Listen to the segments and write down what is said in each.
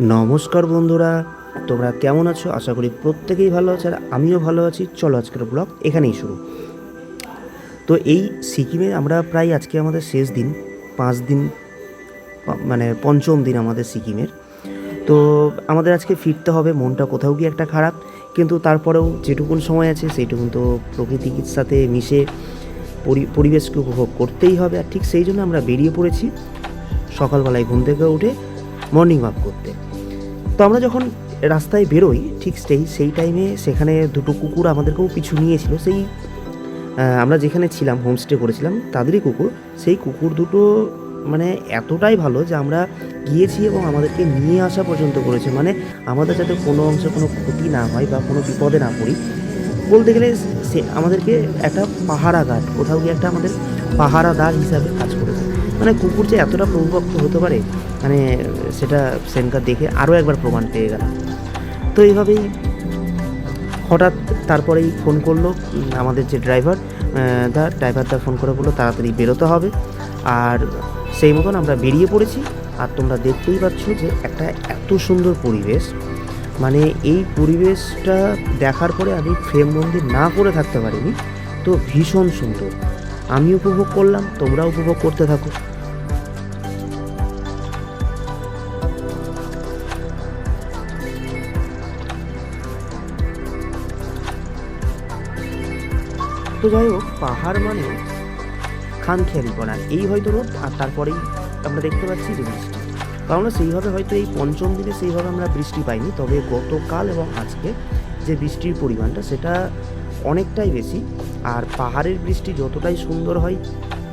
নমস্কার বন্ধুরা, তোমরা কেমন আছো? আশা করি প্রত্যেকেই ভালো আছে, আর আমিও ভালো আছি। চলো আজকের ব্লগ এখানেই শুরু। তো এই সিকিমে আমরা প্রায় আজকে আমাদের শেষ দিন, 5 দিন, মানে পঞ্চম দিন আমাদের সিকিমের। তো আমাদের আজকে ফিরতে হবে, মনটা কোথাও গিয়ে একটা খারাপ, কিন্তু তারপরেও যেটুকুন সময় আছে সেইটুকুন তো প্রকৃতির সাথে মিশে পরিবেশকে উপভোগ করতেই হবে। আর ঠিক সেই জন্য আমরা বেরিয়ে পড়েছি সকালবেলায় ঘুম থেকে উঠে মর্নিং ওয়াক করতে। তো আমরা যখন রাস্তায় বেরোই ঠিক সেই টাইমে সেখানে দুটো কুকুর আমাদেরকেও পিছু নিয়েছিল। সেই আমরা যেখানে ছিলাম, হোমস্টে করেছিলাম, তাদেরই কুকুর। সেই কুকুর দুটো মানে এতটাই ভালো যে আমরা গিয়েছি এবং আমাদেরকে নিয়ে আসা পর্যন্ত করেছে, মানে আমাদের যাতে কোনো অংশে কোনো ক্ষতি না হয় বা কোনো বিপদে না পড়ি। বলতে গেলে সে আমাদেরকে একটা পাহারা গার্ড, কোথাও গিয়ে একটা আমাদের পাহারাদার হিসাবে কাজ করেছে। মানে কুকুর যে এতটা প্রভুভক্ত হতে পারে, মানে সেটা সেনকার দেখে আরও একবার প্রমাণ পেয়ে গেলাম। তো এইভাবেই হঠাৎ তারপরেই ফোন করলো আমাদের যে ড্রাইভারটা ফোন করে বললো তাড়াতাড়ি বেরোতে হবে। আর সেই মতন আমরা বেরিয়ে পড়েছি। আর তোমরা দেখতেই পাচ্ছ যে একটা এত সুন্দর পরিবেশ, মানে এই পরিবেশটা দেখার পরে আমি ফ্রেমবন্দি না করে থাকতে পারিনি। তো ভীষণ সুন্দর, আমি উপভোগ করলাম, তোমরা উপভোগ করতে থাকো। তো যাই হোক, পাহাড় মানে খামখেয়ালিপনা, এই হয়তো রোদ, আর তারপরেই আমরা দেখতে পাচ্ছি যে বৃষ্টি। তো আমরা সেইভাবে হয়তো এই পঞ্চম দিনে সেইভাবে আমরা বৃষ্টি পাইনি, তবে গতকাল এবং আজকে যে বৃষ্টির পরিমাণটা সেটা অনেকটাই বেশি। আর পাহাড়ের বৃষ্টি যতটাই সুন্দর হয়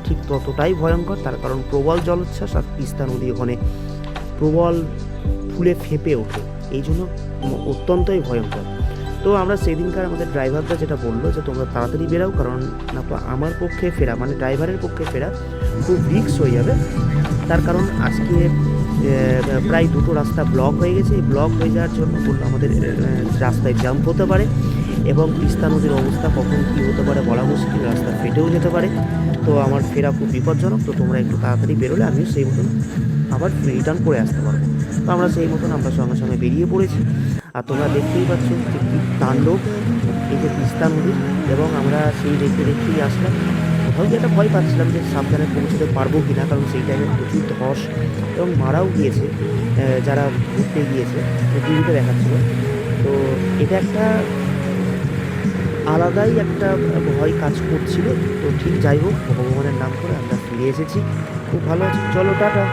ঠিক ততটাই ভয়ঙ্কর, তার কারণ প্রবল জলোচ্ছ্বাস, আর তিস্তা নদী ওখানে প্রবল ফুলে ফেঁপে ওঠে, এই জন্য অত্যন্তই ভয়ঙ্কর। তো আমরা সেদিনকার আমাদের ড্রাইভারটা যেটা বললো যে তোমরা তাড়াতাড়ি বেরাও, কারণ না তো আমার পক্ষে ফেরা, মানে ড্রাইভারের পক্ষে ফেরা খুব রিস্ক হয়ে যাবে। তার কারণ আজকে প্রায় দুটো রাস্তা ব্লক হয়ে গেছে। এই ব্লক হয়ে যাওয়ার জন্য বললো আমাদের রাস্তায় জাম্প হতে পারে, এবং তিস্তা নদীর অবস্থা কখন কী হতে পারে বলা মুশকিল, রাস্তা ফেটেও যেতে পারে। তো আমার ফেরা খুব বিপজ্জনক। তো তোমরা একটু তাড়াতাড়ি বেরোলে আমি সেই মতন আবার রিটার্ন করে আসতে পারবো। তো আমরা সেই মতন আমরা সঙ্গে সঙ্গে বেরিয়ে পড়েছি। আর তোমরা দেখতেই পাচ্ছ যে কী তাণ্ডব এই যে তিস্তা নদীর, এবং আমরা সেই দেখতেই আসলাম। কোথাও গিয়ে একটা ভয় পাচ্ছিলাম যে সাবধানে পৌঁছতে পারবো কি না, কারণ সেই টাইমে প্রচুর ধস এবং মারাও গিয়েছে যারা ঘুরতে গিয়েছে, টিভিতে দেখাচ্ছিল। তো এটা একটা আলাদাই একটা ভয় কাজ করছিল। তো ঠিক যাই হোক, ভগবানের নাম করে আমরা ফিরে এসেছি, খুব ভালো আছি। চলো টাটা।